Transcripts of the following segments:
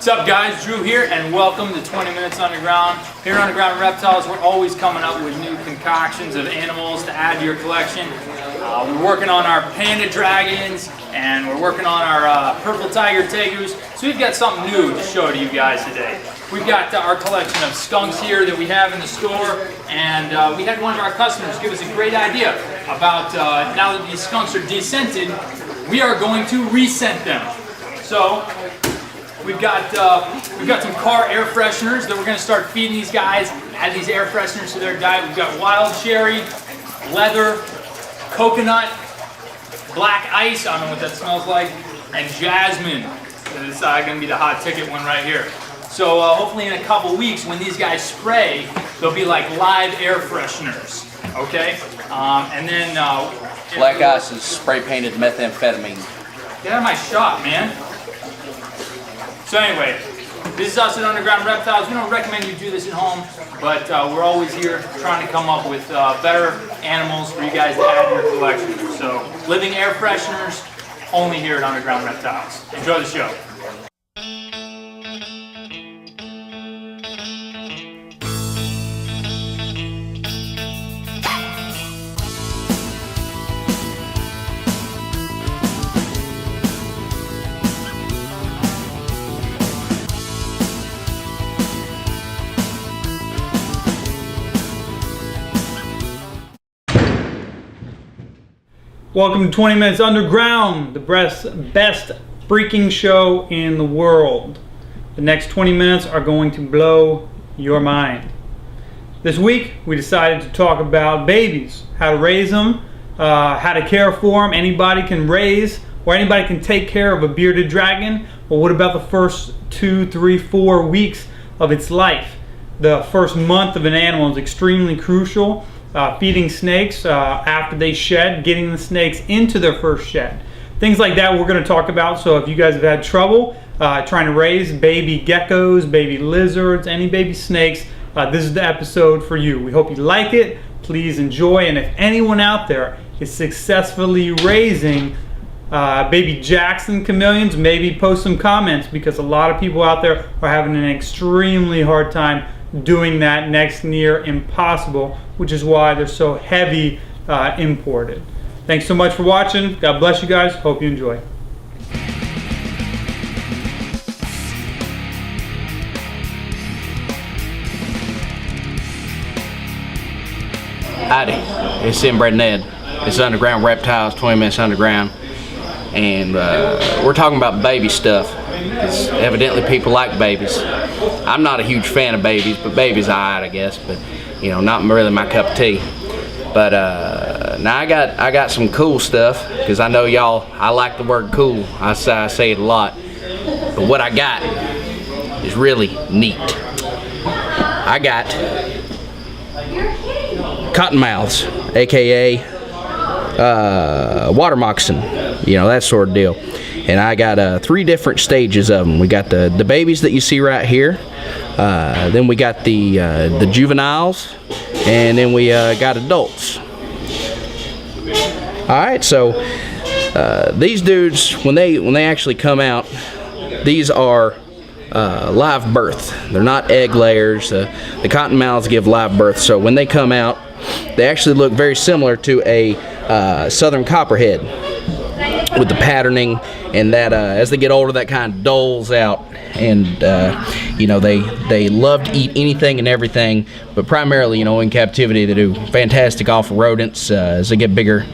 What's up guys, Drew here and welcome to 20 Minutes Underground. Here on Underground Reptiles, we're always coming up with new concoctions of animals to add to your collection. We're working on our panda dragons and we're working on our purple tiger tegus. So we've got something new to show to you guys today. We've got our collection of skunks here that we have in the store, and we had one of our customers give us a great idea about now that these skunks are descented, we are going to rescent them. So we've got some car air fresheners that we're going to start feeding these guys, add these air fresheners to their diet. We've got wild cherry, leather, coconut, black ice, I don't know what that smells like, and jasmine. It's going to be the hot ticket one right here. So hopefully in a couple weeks when these guys spray, they'll be like live air fresheners, okay? And then... black ice is spray painted methamphetamine. Get out of my shop, man. So anyway, this is us at Underground Reptiles. We don't recommend you do this at home, but we're always here trying to come up with better animals for you guys to add to your collection. So living air fresheners, only here at Underground Reptiles. Enjoy the show. Welcome to 20 Minutes Underground, the best freaking show in the world. The next 20 minutes are going to blow your mind. This week, we decided to talk about babies, how to raise them, how to care for them. Anybody can raise, or anybody can take care of a bearded dragon. But what about the first 2, 3, 4 weeks of its life? The first month of an animal is extremely crucial. Feeding snakes after they shed, getting the snakes into their first shed. Things like that we're going to talk about. So if you guys have had trouble trying to raise baby geckos, baby lizards, any baby snakes, this is the episode for you. We hope you like it. Please enjoy. And if anyone out there is successfully raising baby Jackson chameleons, maybe post some comments, because a lot of people out there are having an extremely hard time doing that, next near impossible, which is why they're so heavy imported. Thanks so much for watching. God bless you guys. Hope you enjoy. Howdy, it's Inbred Ned. It's Underground Reptiles, 20 Minutes Underground. And we're talking about baby stuff, because evidently people like babies. I'm not a huge fan of babies, but babies are alright, I guess. But you know, not really my cup of tea. But now I got some cool stuff, because I know y'all. I like the word cool. I say it a lot. But what I got is really neat. I got cottonmouths, aka water moccasin, you know, that sort of deal. And I got 3 different stages of them. We got the babies that you see right here, then we got the juveniles, and then we got adults. Alright, so these dudes, when they actually come out, these are live birth. They're not egg layers. The cottonmouths give live birth, so when they come out, they actually look very similar to a southern copperhead, with the patterning, and that as they get older, that kind of doles out. And you know, they love to eat anything and everything, but primarily, you know, in captivity they do fantastic off of rodents. As they get bigger,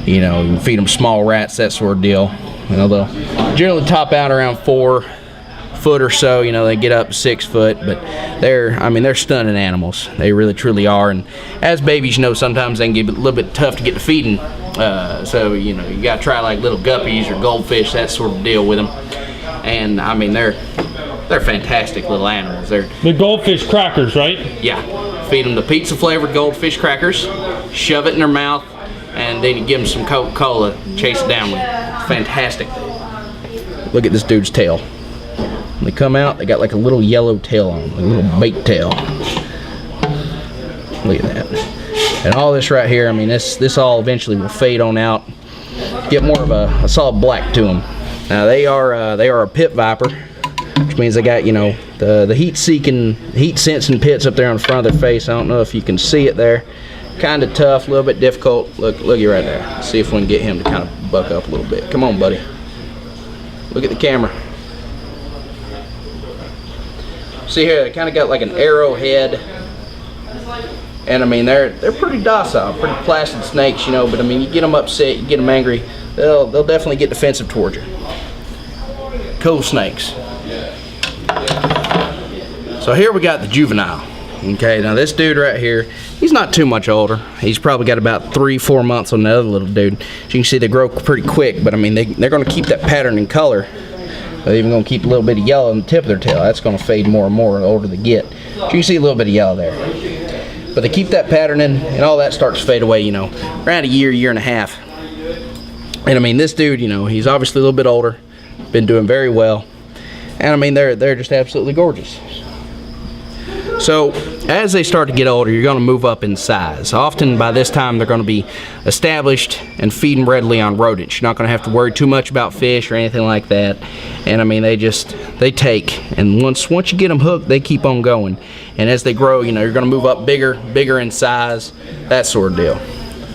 you know, you feed them small rats, that sort of deal. You know, they'll generally top out around 4 foot or so. You know, they get up to 6 foot, but they're stunning animals. They really truly are. And as babies, you know, sometimes they can get a little bit tough to get to feeding. So you know, you gotta try like little guppies or goldfish, that sort of deal with them. And I mean, they're fantastic little animals. They're the goldfish crackers, right? Yeah, feed them the pizza flavored goldfish crackers, shove it in their mouth, and then you give them some Coca-Cola, chase it down with it. Fantastic. Look at this dude's tail. When they come out, they got like a little yellow tail on them, a little bait tail. Look at that. And all this right here, I mean, this all eventually will fade on out, get more of a solid black to them. Now they are a pit viper. which means they got, you know, the heat sensing pits up there on the front of their face. I don't know if you can see it there. Kind of tough, a little bit difficult. Looky right there. Let's see if we can get him to kind of buck up a little bit. Come on, buddy. Look at the camera. See here, they kind of got like an arrow head. And I mean, they're pretty docile, pretty placid snakes, you know, but I mean, you get them upset, you get them angry, they'll definitely get defensive towards you. Cool snakes. So here we got the juvenile. Okay, now this dude right here, he's not too much older. He's probably got about 3-4 months on the other little dude. As you can see, they grow pretty quick, but I mean, they're going to keep that pattern in color. They're even going to keep a little bit of yellow on the tip of their tail. That's going to fade more and more the older they get. So you can see a little bit of yellow there. But they keep that pattern in, and all that starts to fade away, you know, around a year and a half. And I mean, this dude, you know, he's obviously a little bit older, been doing very well. And I mean, they're just absolutely gorgeous. So as they start to get older, you're going to move up in size. Often by this time they're going to be established and feeding readily on rodents. You're not going to have to worry too much about fish or anything like that. And I mean, they take, and once you get them hooked, they keep on going. And as they grow, you know, you're going to move up bigger in size, that sort of deal.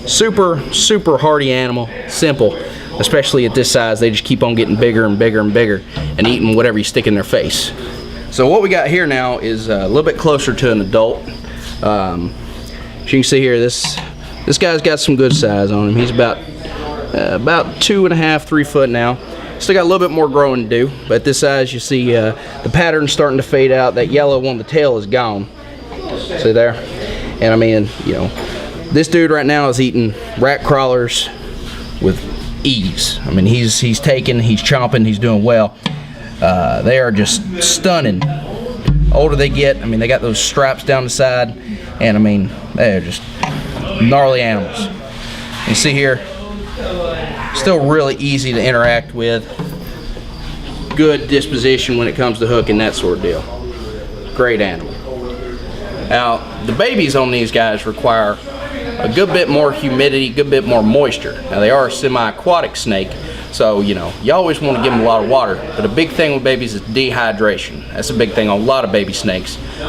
Super hardy animal, simple, especially at this size. They just keep on getting bigger and bigger and bigger and eating whatever you stick in their face. So what we got here now is a little bit closer to an adult. As you can see here, this guy's got some good size on him. He's about 2.5, 3 foot now. Still got a little bit more growing to do, but at this size you see the pattern starting to fade out. That yellow on the tail is gone. See there? And I mean, you know, this dude right now is eating rat crawlers with ease. I mean, he's taking, he's chomping, he's doing well. They are just stunning. Older they get, I mean, they got those stripes down the side, and I mean, they're just gnarly animals. You see here, still really easy to interact with. Good disposition when it comes to hooking, that sort of deal. Great animal. Now, the babies on these guys require a good bit more humidity, a good bit more moisture. Now, they are a semi-aquatic snake, so, you know, you always want to give them a lot of water. But a big thing with babies is dehydration. That's a big thing on a lot of baby snakes. You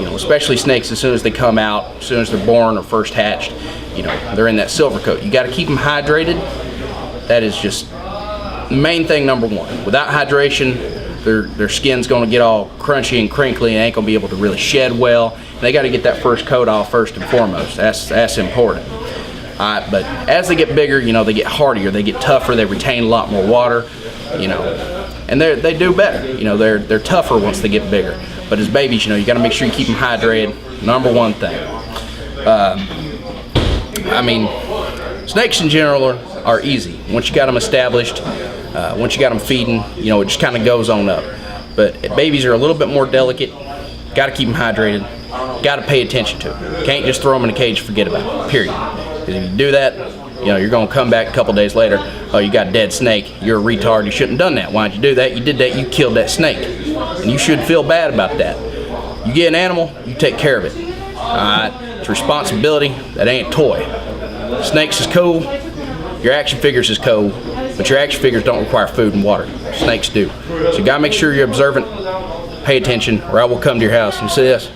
know, especially snakes as soon as they come out, as soon as they're born or first hatched, you know, they're in that silver coat. You got to keep them hydrated. That is just the main thing, number one. Without hydration, their skin's going to get all crunchy and crinkly and ain't going to be able to really shed well. They got to get that first coat off first and foremost. That's important. But as they get bigger, you know, they get hardier, they get tougher, they retain a lot more water, you know, and they do better. You know, they're tougher once they get bigger. But as babies, you know, you got to make sure you keep them hydrated. Number one thing. I mean, snakes in general are easy. Once you got them established, once you got them feeding, you know, it just kind of goes on up. But babies are a little bit more delicate. Got to keep them hydrated. Got to pay attention to them. Can't just throw them in a cage and forget about it, period. Because if you do that, you know, you're going to come back a couple days later, oh, you got a dead snake, you're a retard, you shouldn't have done that. Why'd you do that? You did that, you killed that snake. And you should feel bad about that. You get an animal, you take care of it. Alright? It's responsibility, that ain't a toy. Snakes is cool, your action figures is cool, but your action figures don't require food and water. Snakes do. So you gotta make sure you're observant, pay attention, or I will come to your house and see this,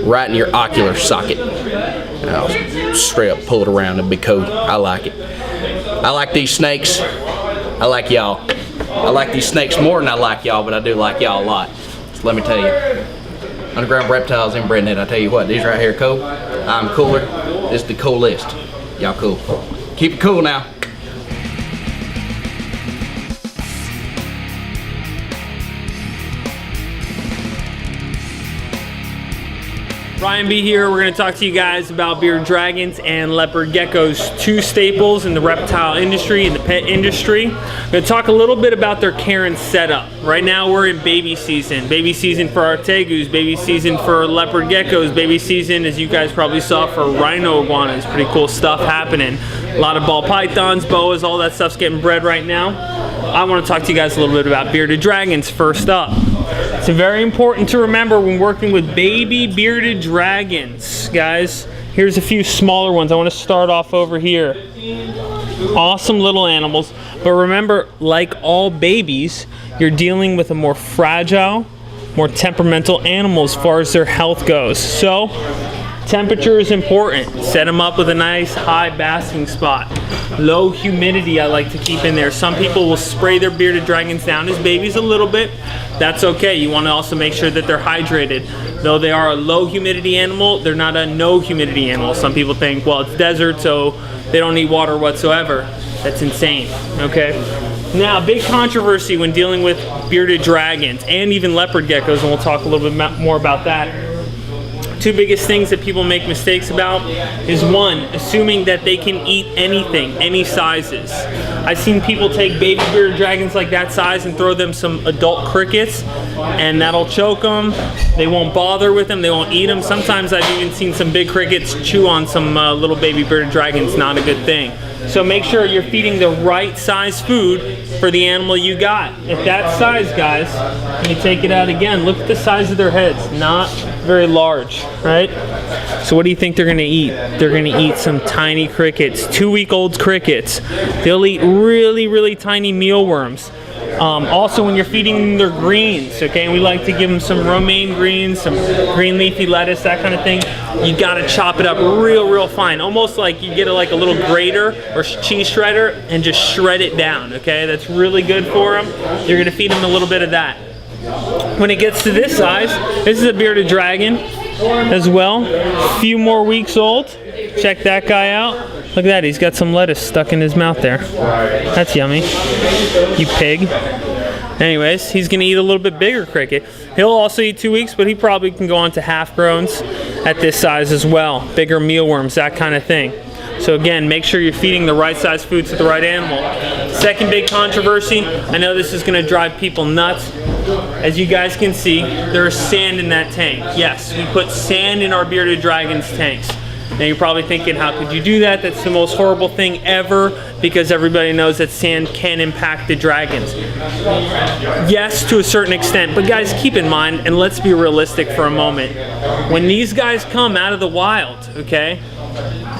right in your ocular socket. And I'll straight up pull it around and be cool. I like it. I like these snakes. I like y'all. I like these snakes more than I like y'all, but I do like y'all a lot. So let me tell you, Underground Reptiles inbred net, I tell you what, these right here cool. I'm cooler. This is the coolest. Y'all cool. Keep it cool now. Ryan B here. We're going to talk to you guys about bearded dragons and leopard geckos, two staples in the reptile industry and the pet industry. I'm going to talk a little bit about their care and setup. Right now we're in baby season. Baby season for our tegus, baby season for leopard geckos, baby season, as you guys probably saw, for rhino iguanas. Pretty cool stuff happening. A lot of ball pythons, boas, all that stuff's getting bred right now. I want to talk to you guys a little bit about bearded dragons first up. It's very important to remember when working with baby bearded dragons, guys. Here's a few smaller ones. I want to start off over here. Awesome little animals, But remember, like all babies, you're dealing with a more fragile, more temperamental animal as far as their health goes. So temperature is important. Set them up with a nice high basking spot. Low humidity I like to keep in there. Some people will spray their bearded dragons down as babies a little bit. That's okay. You want to also make sure that they're hydrated. Though they are a low humidity animal, they're not a no humidity animal. Some people think, well, it's desert, so they don't need water whatsoever. That's insane, okay? Now, big controversy when dealing with bearded dragons and even leopard geckos, and we'll talk a little bit more about that. Two biggest things that people make mistakes about is one, assuming that they can eat anything, any sizes. I've seen people take baby bearded dragons like that size and throw them some adult crickets, and that'll choke them. They won't bother with them, they won't eat them. Sometimes I've even seen some big crickets chew on some little baby bearded dragons. Not a good thing. So make sure you're feeding the right size food for the animal you got. If that size, guys, let me take it out again. Look at the size of their heads. Not very large, right? So what do you think they're gonna eat? They're gonna eat some tiny crickets, 2-week-old crickets. They'll eat really, really tiny mealworms. Also, when you're feeding them their greens, okay, and we like to give them some romaine greens, some green leafy lettuce, that kind of thing, you gotta chop it up real fine, almost like you get a little grater or cheese shredder and just shred it down, okay? That's really good for them. You're gonna feed them a little bit of that. When it gets to this size, this is a bearded dragon as well, a few more weeks old. Check that guy out. Look at that, he's got some lettuce stuck in his mouth there. That's yummy, you pig. Anyways, he's gonna eat a little bit bigger cricket. He'll also eat 2 weeks, but he probably can go on to half-growns at this size as well. Bigger mealworms, that kind of thing. So again, make sure you're feeding the right size food to the right animal. Second big controversy, I know this is gonna drive people nuts. As you guys can see, there's sand in that tank. Yes, we put sand in our bearded dragons tanks. Now you're probably thinking, how could you do that? That's the most horrible thing ever, because everybody knows that sand can impact the dragons. Yes, to a certain extent, but guys, keep in mind, and let's be realistic for a moment. When these guys come out of the wild, okay,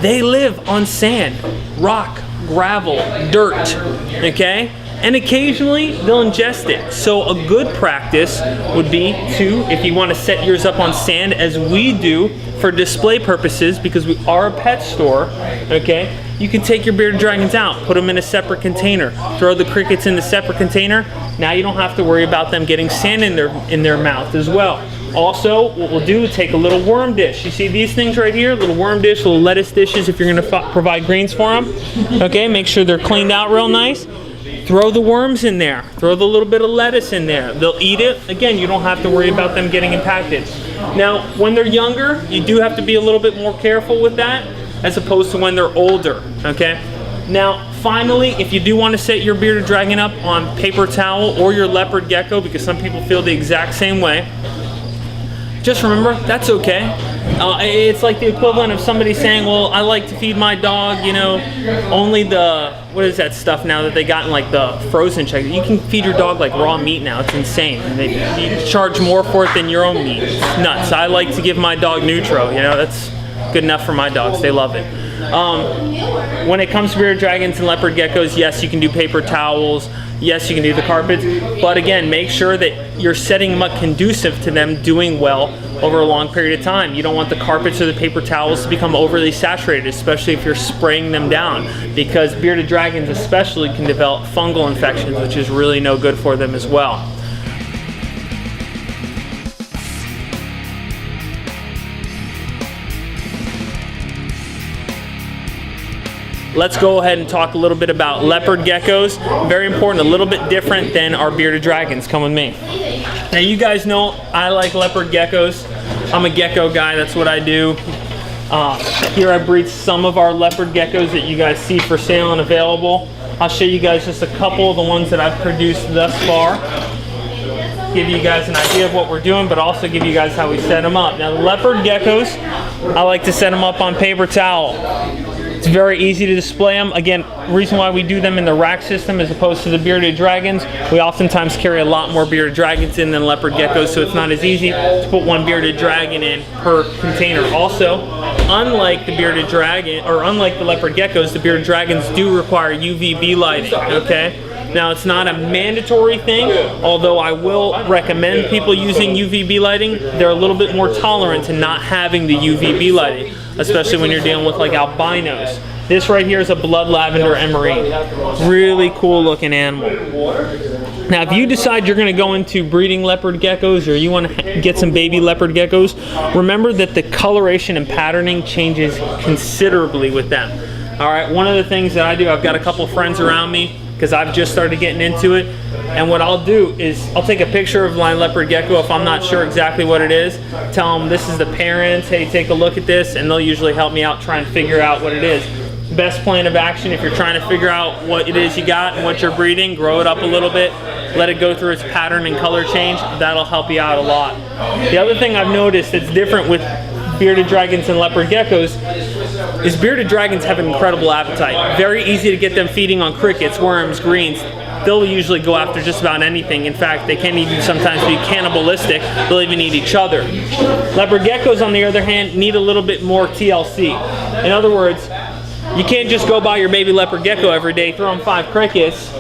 they live on sand, rock, gravel, dirt, okay? And occasionally they'll ingest it. So a good practice would be to, if you want to set yours up on sand as we do for display purposes, because we are a pet store, okay, you can take your bearded dragons out, put them in a separate container, throw the crickets in the separate container. Now you don't have to worry about them getting sand in their mouth as well. Also, what we'll do is take a little worm dish. You see these things right here? Little worm dish, little lettuce dishes if you're gonna provide greens for them. Okay, make sure they're cleaned out real nice. Throw the worms in there. Throw the little bit of lettuce in there. They'll eat it. Again, you don't have to worry about them getting impacted. Now, when they're younger, you do have to be a little bit more careful with that as opposed to when they're older, okay? Now, finally, if you do want to set your bearded dragon up on paper towel or your leopard gecko, because some people feel the exact same way, just remember, that's okay. It's like the equivalent of somebody saying, well, I like to feed my dog, you know, only the, what is that stuff now that they got in like the frozen check? You can feed your dog like raw meat now. It's insane. You charge more for it than your own meat. It's nuts. I like to give my dog Nutro, you know, that's good enough for my dogs. They love it. When it comes to bearded dragons and leopard geckos, yes, you can do paper towels. Yes, you can do the carpets, but again, make sure that you're setting them up conducive to them doing well over a long period of time. You don't want the carpets or the paper towels to become overly saturated, especially if you're spraying them down, because bearded dragons especially can develop fungal infections, which is really no good for them as well. Let's go ahead and talk a little bit about leopard geckos. Very important, a little bit different than our bearded dragons. Come with me. Now you guys know I like leopard geckos. I'm a gecko guy, that's what I do. Here I breed some of our leopard geckos that you guys see for sale and available. I'll show you guys just a couple of the ones that I've produced thus far. Give you guys an idea of what we're doing, but also give you guys how we set them up. Now the leopard geckos, I like to set them up on paper towel. It's very easy to display them. Again, the reason why we do them in the rack system as opposed to the bearded dragons, we oftentimes carry a lot more bearded dragons in than leopard geckos, so it's not as easy to put one bearded dragon in per container. Also, unlike the bearded dragon, or unlike the leopard geckos, the bearded dragons do require UVB lighting, okay? Now, it's not a mandatory thing, although I will recommend people using UVB lighting. They're a little bit more tolerant to not having the UVB lighting, especially when you're dealing with like albinos. This right here is a blood lavender emerine. Really cool looking animal. Now, if you decide you're going to go into breeding leopard geckos, or you want to get some baby leopard geckos, remember that the coloration and patterning changes considerably with them. All right, one of the things that I do, I've got a couple friends around me because I've just started getting into it, and what I'll do is I'll take a picture of my leopard gecko if I'm not sure exactly what it is, tell them this is the parents, hey, take a look at this, and they'll usually help me out try and figure out what it is. Best plan of action if you're trying to figure out what it is you got and what you're breeding, grow it up a little bit, let it go through its pattern and color change. That'll help you out a lot. The other thing I've noticed that's different with bearded dragons and leopard geckos is bearded dragons have an incredible appetite. Very easy to get them feeding on crickets, worms, greens. They'll usually go after just about anything. In fact, they can even sometimes be cannibalistic. They'll even eat each other. Leopard geckos, on the other hand, need a little bit more TLC. In other words, you can't just go buy your baby leopard gecko every day, throw them 5 crickets,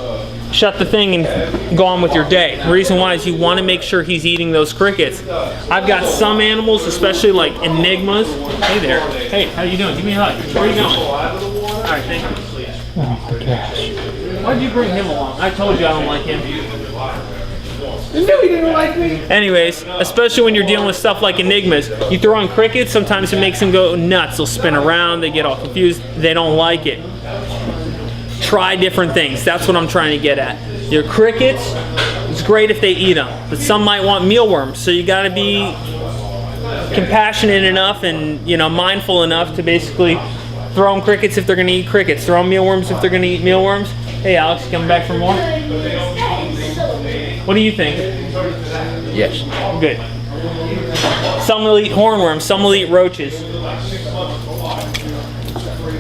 shut the thing and go on with your day. The reason why is you want to make sure he's eating those crickets. I've got some animals, especially like enigmas. Hey there. Hey, how you doing? Give me a hug. Where are you going? All right, thank you. Oh my gosh. Why'd you bring him along? I told you I don't like him. You knew he didn't like me. Anyways, especially when you're dealing with stuff like enigmas, you throw on crickets, sometimes it makes them go nuts. They'll spin around, they get all confused, they don't like it. Try different things. That's what I'm trying to get at. Your crickets, it's great if they eat them, but some might want mealworms, so you gotta be compassionate enough and mindful enough to basically throw them crickets if they're gonna eat crickets, throw them mealworms if they're gonna eat mealworms. Hey Alex, you coming back for more? What do you think? Yes. Good. Some will eat hornworms, some will eat roaches.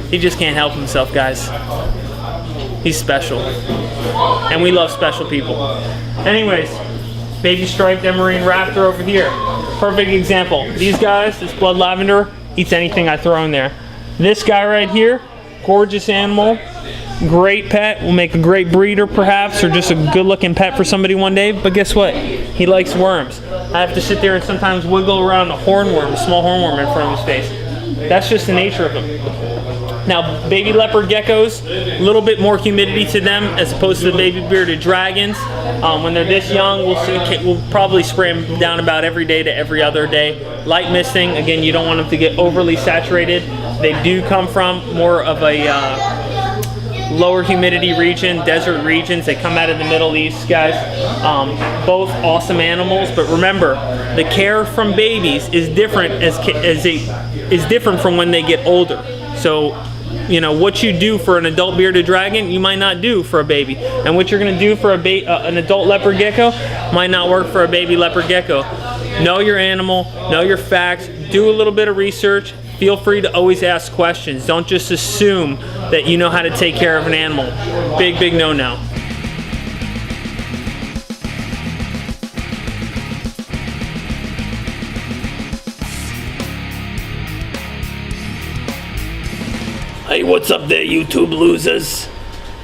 He just can't help himself, guys. He's special. And we love special people. Anyways, baby striped emerine raptor over here. Perfect example. These guys, this blood lavender, eats anything I throw in there. This guy right here, gorgeous animal. Great pet, will make a great breeder perhaps, or just a good looking pet for somebody one day, but guess what? He likes worms. I have to sit there and sometimes wiggle around a hornworm, a small hornworm in front of his face. That's just the nature of them. Now, baby leopard geckos, a little bit more humidity to them as opposed to the baby bearded dragons. When they're this young, we'll probably spray them down about every day to every other day. Light misting, again, you don't want them to get overly saturated. They do come from more of a lower humidity region, desert regions. They come out of the Middle East, guys. Both awesome animals, but remember, the care from babies is different is different from when they get older. So, what you do for an adult bearded dragon, you might not do for a baby, and what you're going to do for an adult leopard gecko might not work for a baby leopard gecko. Know your animal, know your facts, do a little bit of research. Feel free to always ask questions. Don't just assume that you know how to take care of an animal. Big, big no-no. Hey, what's up there, YouTube losers?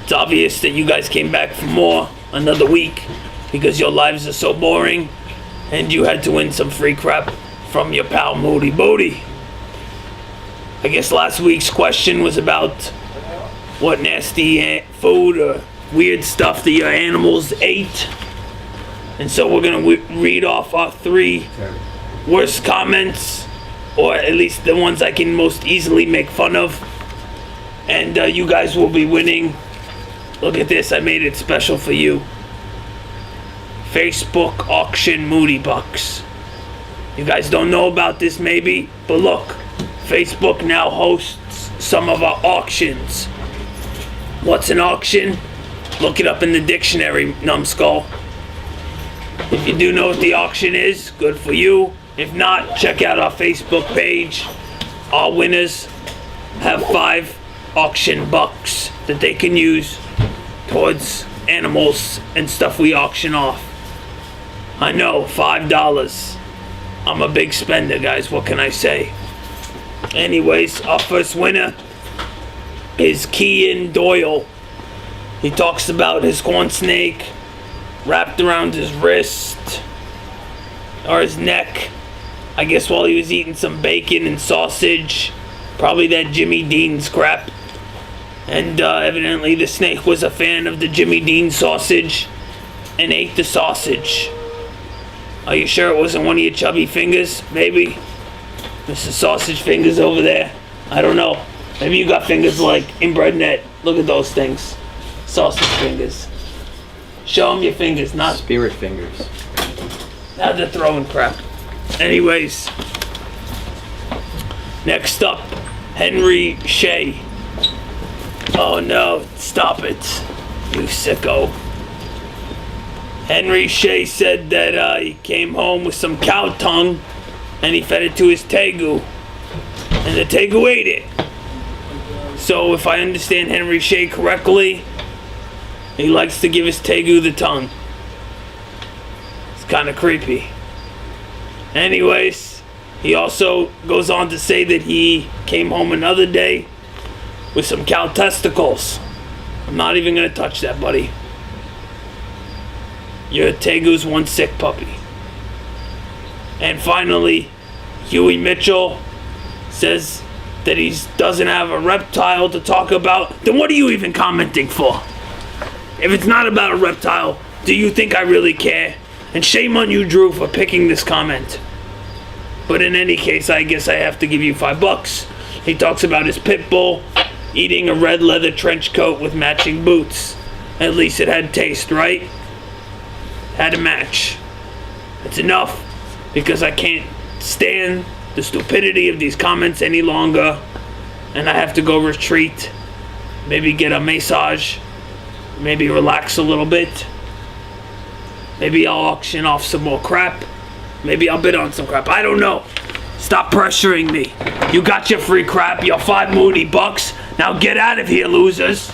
It's obvious that you guys came back for more, another week, because your lives are so boring, and you had to win some free crap from your pal Moody Booty. I guess last week's question was about what nasty food or weird stuff that your animals ate. And so we're going to read off our 3 worst comments, or at least the ones I can most easily make fun of. And you guys will be winning. Look at this, I made it special for you. Facebook auction Moody Bucks. You guys don't know about this maybe, but look. Facebook now hosts some of our auctions. What's an auction? Look it up in the dictionary, numbskull. If you do know what the auction is, good for you. If not, check out our Facebook page. Our winners have 5 auction bucks that they can use towards animals and stuff we auction off. I know, $5. I'm a big spender, guys. What can I say? Anyways, our first winner is Kean Doyle. He talks about his corn snake wrapped around his wrist or his neck, I guess while he was eating some bacon and sausage, probably that Jimmy Dean's crap. And evidently the snake was a fan of the Jimmy Dean sausage and ate the sausage. Are you sure it wasn't one of your chubby fingers, maybe? Mr. Sausage Fingers over there. I don't know. Maybe you got fingers like inbred net. Look at those things. Sausage fingers. Show them your fingers, not Spirit fingers. now they're throwing crap. Anyways, next up, Henry Shea. Oh no, stop it, you sicko. Henry Shea said that he came home with some cow tongue and he fed it to his tegu. And the tegu ate it. So if I understand Henry Shea correctly, he likes to give his tegu the tongue. It's kind of creepy. Anyways, he also goes on to say that he came home another day with some cow testicles. I'm not even gonna touch that, buddy. Your tegu's one sick puppy. And finally, Huey Mitchell says that he doesn't have a reptile to talk about. Then what are you even commenting for? If it's not about a reptile, do you think I really care? And shame on you, Drew, for picking this comment. But in any case, I guess I have to give you $5. He talks about his pit bull eating a red leather trench coat with matching boots. At least it had taste, right? Had a match. That's enough, because I can't stand the stupidity of these comments any longer, and I have to go retreat, maybe get a massage, maybe relax a little bit, maybe I'll auction off some more crap, maybe I'll bid on some crap, I don't know. Stop pressuring me. You got your free crap, your $5 moody bucks. Now get out of here, losers.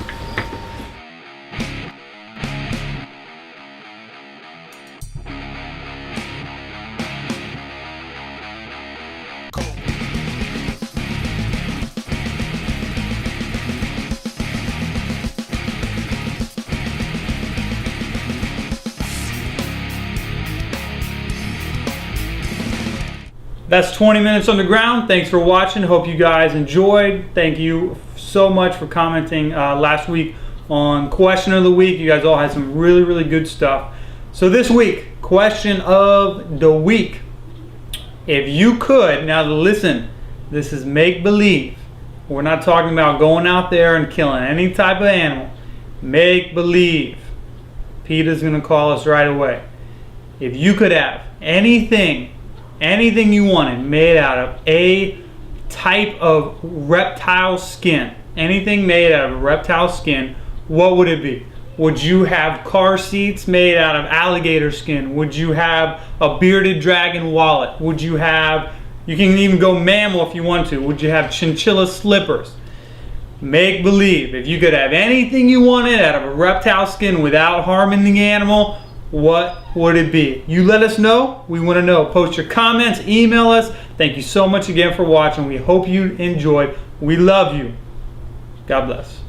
That's 20 minutes underground. Thanks for watching. Hope you guys enjoyed. Thank you so much for commenting last week on question of the week. You guys all had some really good stuff. So this week, question of the week. If you could, now listen, this is make-believe. We're not talking about going out there and killing any type of animal. Make-believe. Peter's gonna call us right away. If you could have anything you wanted made out of a type of reptile skin, anything made out of reptile skin, what would it be? Would you have car seats made out of alligator skin? Would you have a bearded dragon wallet? Would you have, you can even go mammal if you want to, would you have chinchilla slippers? Make believe, if you could have anything you wanted out of a reptile skin without harming the animal, what would it be? You let us know. We want to know. Post your comments, email us. Thank you so much again for watching. We hope you enjoyed. We love you. God bless.